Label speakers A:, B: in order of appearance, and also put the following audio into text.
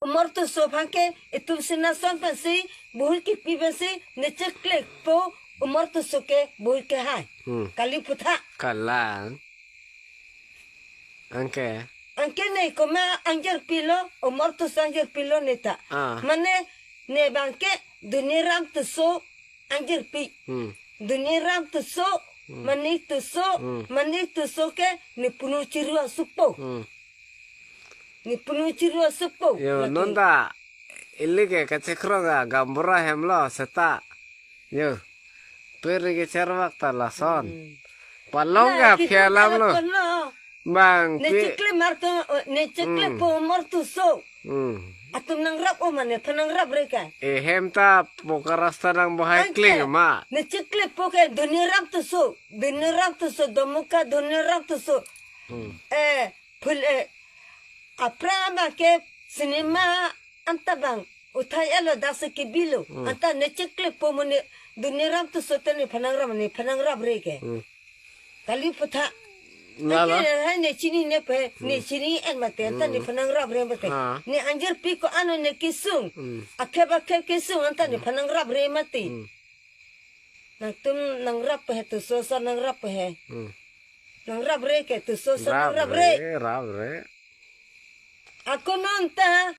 A: umur tu so phangke itu sinason pasi buhul ki pibasi necekle po umur tu so ke buhul ke hai kali putha
B: kalang angke
A: angke ne koma anjar pilo umur tu anjar pilo neta mane ne bangke duniram tu so anjar pi duniram tu so mani tu so ke ni punu ciru supo ni punu ciru supo
B: yo nonda ilige kacekroga gambura hemlo seta yo pergi cerwak talason palonga fialam lo bang
A: necekle marto necekle po mortu so atum nang rap o mane panang rap reka
B: hem ta pokarasta nang bahai kling ma
A: necekle po ke duniram tu so domuka duniram tu so pul aprama ke cinema anta bang utai alo dasa ke bilo anta necekle po mone duniram tu so tane panang rap reka kali putha
B: lala
A: hai ne chini ne pe ne chini en mate anta ne panang rap re mate ne anjir pi ko ano ne kisung akeba ke kisung anta ne panang rap re mate nang tum nang rap he tu so sa nang rap he nang rap re ke tu so sa nang rap re
B: rap re
A: ako nonta